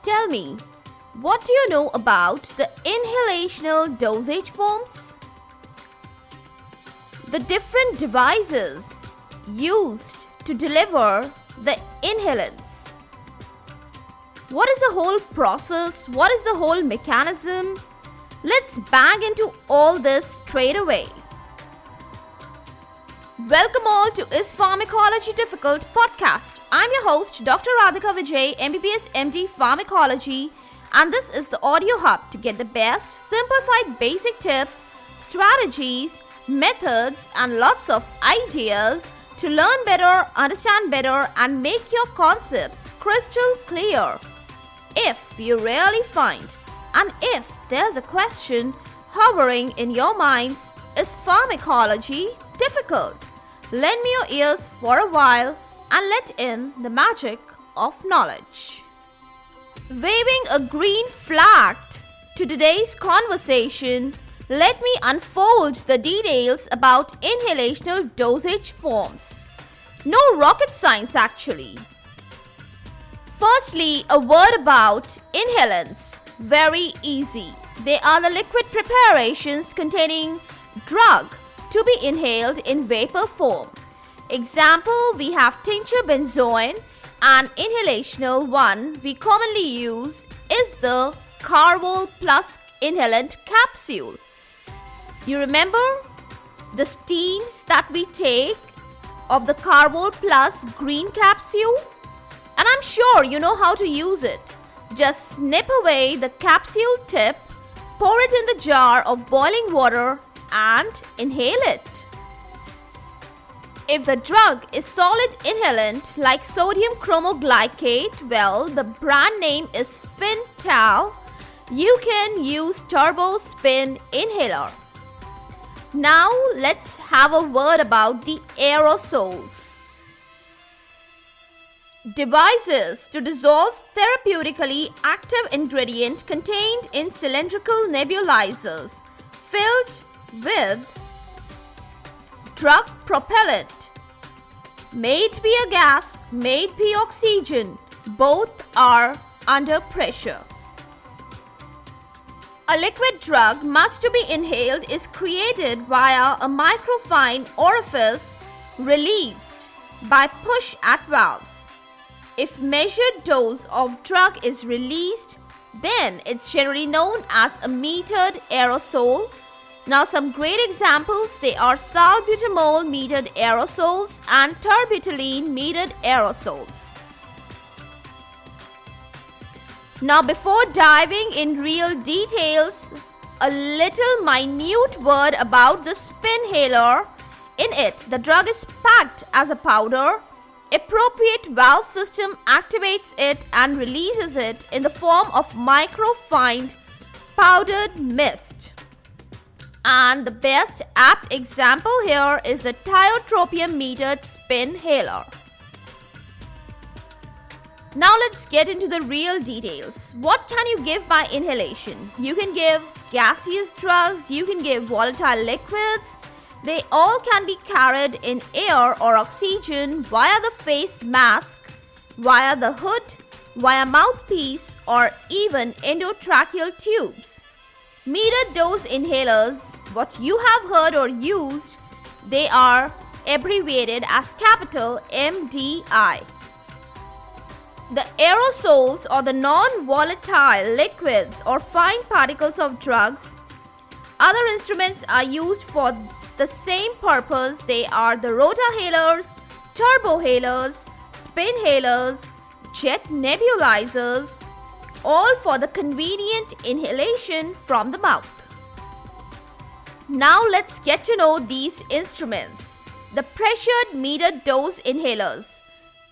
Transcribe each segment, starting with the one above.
Tell me, what do you know about the inhalational dosage forms? The different devices used to deliver the inhalants. What is the whole process? What is the whole mechanism? Let's bang into all this straight away. Welcome all to Is Pharmacology Difficult podcast. I'm your host, Dr. Radhika Vijay, MBBS MD Pharmacology, and this is the audio hub to get the best simplified basic tips, strategies, methods, and lots of ideas to learn better, understand better, and make your concepts crystal clear. If you really find, and if there's a question hovering in your minds, is pharmacology difficult? Lend me your ears for a while and let in the magic of knowledge. Waving a green flag to today's conversation, let me unfold the details about inhalational dosage forms. No rocket science actually. Firstly, a word about inhalants. Very easy. They are the liquid preparations containing drug to be inhaled in vapor form. Example, we have tincture benzoin, and inhalational one we commonly use is the Carvol Plus inhalant capsule. You remember the steams that we take of the Carvol Plus green capsule? And I'm sure you know how to use it. Just snip away the capsule tip, pour it in the jar of boiling water and inhale it. If the drug is solid inhalant like sodium chromoglycate, well, the brand name is Fintal, you can use turbo spin inhaler. Now let's have a word about the aerosols. Devices to dissolve therapeutically active ingredient contained in cylindrical nebulizers filled with drug propellant. May it be a gas, may it be oxygen, both are under pressure. A liquid drug must to be inhaled is created via a microfine orifice released by push at valves. If measured dose of drug is released, then it's generally known as a metered aerosol. Now some great examples, they are salbutamol metered aerosols and terbutaline metered aerosols. Now before diving in real details, a little minute word about the Spinhaler. In it, the drug is packed as a powder. Appropriate valve system activates it and releases it in the form of microfined powdered mist. And the best apt example here is the tiotropium metered Spinhaler. Now let's get into the real details. What can you give by inhalation? You can give gaseous drugs, you can give volatile liquids. They all can be carried in air or oxygen via the face mask, via the hood, via mouthpiece, or even endotracheal tubes. Metered dose inhalers, what you have heard or used, they are abbreviated as capital MDI. The aerosols or the non-volatile liquids or fine particles of drugs. Other instruments are used for the same purpose. They are the rotahalers, turbohalers, spinhalers, jet nebulizers, all for the convenient inhalation from the mouth. Now let's get to know these instruments. The pressured metered dose inhalers,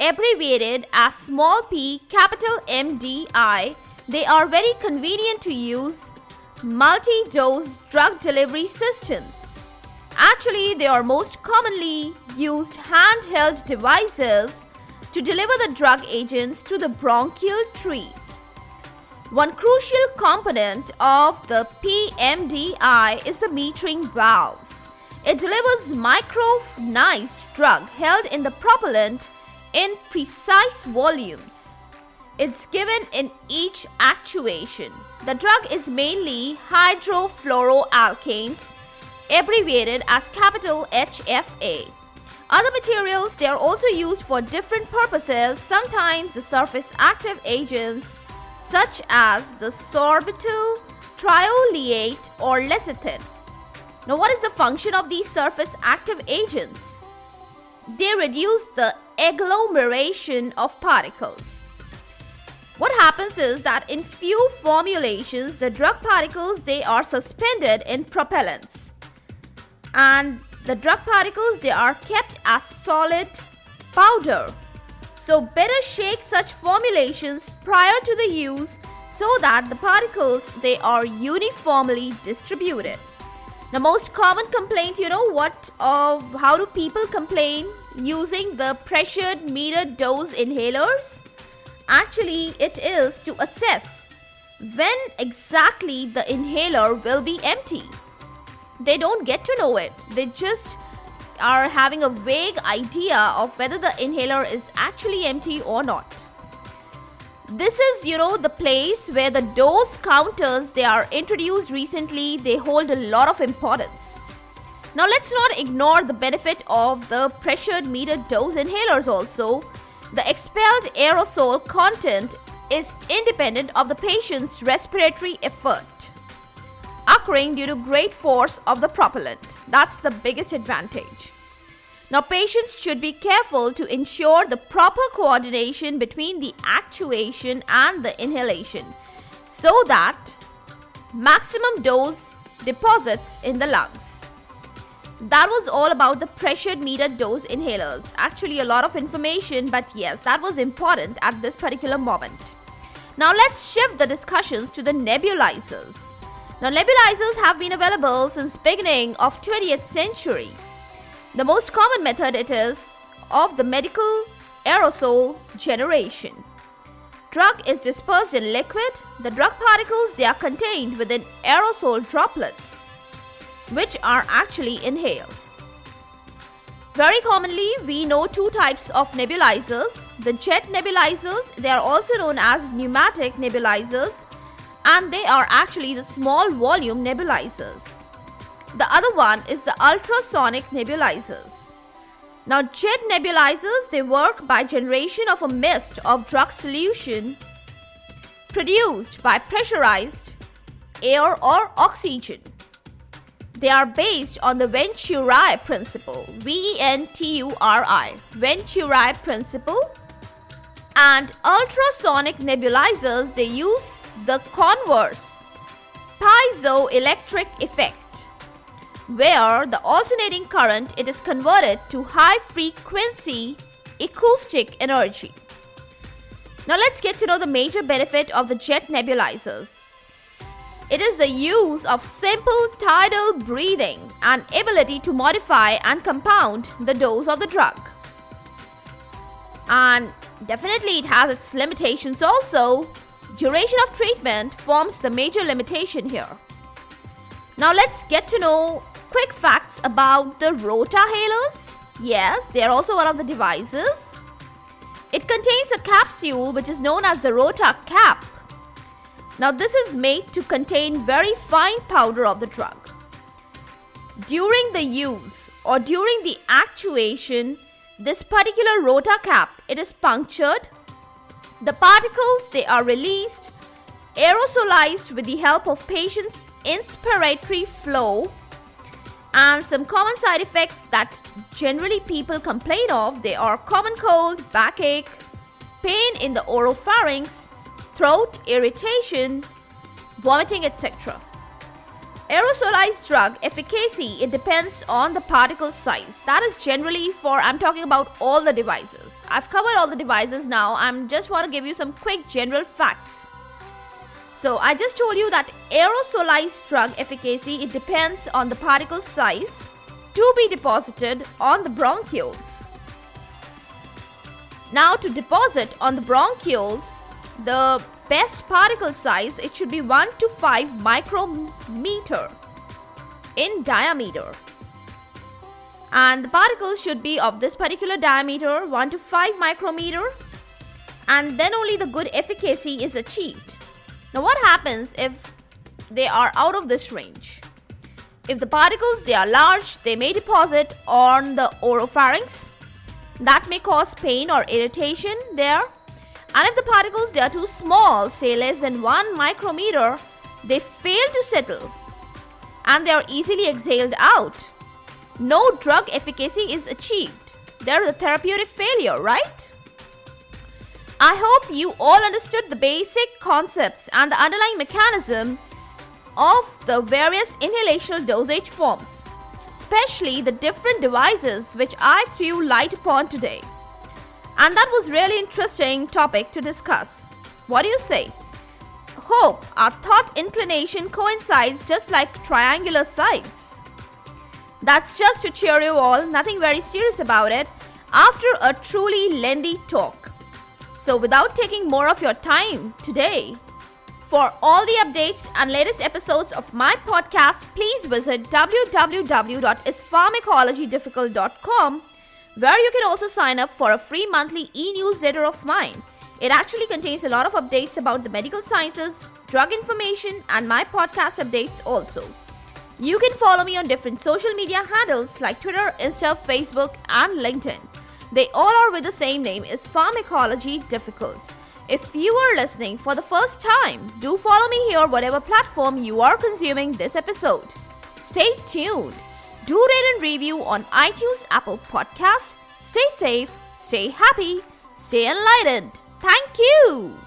abbreviated as small p capital MDI, they are very convenient to use multi-dose drug delivery systems. Actually, they are most commonly used handheld devices to deliver the drug agents to the bronchial tree. One crucial component of the pMDI is the metering valve. It delivers micronized drug held in the propellant in precise volumes. It's given in each actuation. The drug is mainly hydrofluoroalkanes, abbreviated as capital HFA. Other materials, they are also used for different purposes, sometimes the surface active agents such as the sorbitol, trioleate or lecithin. Now what is the function of these surface active agents? They reduce the agglomeration of particles. What happens is that in few formulations, the drug particles, they are suspended in propellants. And the drug particles, they are kept as solid powder. So better shake such formulations prior to the use so that the particles, they are uniformly distributed. The most common complaint, how do people complain using the pressured metered dose inhalers? Actually, it is to assess when exactly the inhaler will be empty. They don't get to know it. They just are having a vague idea of whether the inhaler is actually empty or not. This is, the place where the dose counters, they are introduced recently. They hold a lot of importance. Now let's not ignore the benefit of the pressured metered dose inhalers also. The expelled aerosol content is independent of the patient's respiratory effort, occurring due to great force of the propellant. That's the biggest advantage. Now patients should be careful to ensure the proper coordination between the actuation and the inhalation so that maximum dose deposits in the lungs. That was all about the pressured metered dose inhalers. Actually a lot of information, but yes, that was important at this particular moment. Now let's shift the discussions to the nebulizers. Now nebulizers have been available since beginning of 20th century. The most common method it is of the medical aerosol generation. Drug is dispersed in liquid. The drug particles, they are contained within aerosol droplets, which are actually inhaled. Very commonly, we know two types of nebulizers. The jet nebulizers, they are also known as pneumatic nebulizers, and they are actually the small volume nebulizers. The other one is the ultrasonic nebulizers. Now, jet nebulizers, they work by generation of a mist of drug solution produced by pressurized air or oxygen. They are based on the Venturi principle, Venturi, Venturi principle. And ultrasonic nebulizers, they use the converse piezoelectric effect, where the alternating current, it is converted to high frequency acoustic energy. Now let's get to know the major benefit of the jet nebulizers. It is the use of simple tidal breathing and ability to modify and compound the dose of the drug. And definitely it has its limitations also. Duration of treatment forms the major limitation here. Now let's get to know quick facts about the rotahalers. Yes, they are also one of the devices. It contains a capsule which is known as the rota cap. Now this is made to contain very fine powder of the drug. During the use or during the actuation, this particular rota cap, it is punctured. The particles, they are released, aerosolized with the help of patient's inspiratory flow. And some common side effects that generally people complain of, they are common cold, backache, pain in the oropharynx, throat irritation, vomiting, etc. Aerosolized drug efficacy, it depends on the particle size. That is generally I'm talking about all the devices. I've covered all the devices now. I just want to give you some quick general facts. So I just told you that aerosolized drug efficacy, it depends on the particle size to be deposited on the bronchioles. Now to deposit on the bronchioles, the best particle size, it should be 1 to 5 micrometer in diameter. And the particles should be of this particular diameter, 1 to 5 micrometer. and then only the good efficacy is achieved. Now what happens if they are out of this range? If the particles they are large, they may deposit on the oropharynx. That may cause pain or irritation there. And if the particles they are too small, say less than 1 micrometer, they fail to settle and they are easily exhaled out. No drug efficacy is achieved. There is a therapeutic failure, right? I hope you all understood the basic concepts and the underlying mechanism of the various inhalational dosage forms, especially the different devices which I threw light upon today. And that was really interesting topic to discuss. What do you say? Hope our thought inclination coincides just like triangular sides. That's just to cheer you all, nothing very serious about it, after a truly lengthy talk. So without taking more of your time today, for all the updates and latest episodes of my podcast, please visit www.ispharmacologydifficult.com, where you can also sign up for a free monthly e-newsletter of mine. It actually contains a lot of updates about the medical sciences, drug information, and my podcast updates also. You can follow me on different social media handles like Twitter, Insta, Facebook, and LinkedIn. They all are with the same name, is Pharmacology Difficult. If you are listening for the first time, do follow me here whatever platform you are consuming this episode. Stay tuned. Do rate and review on iTunes, Apple Podcast. Stay safe, stay happy, stay enlightened. Thank you.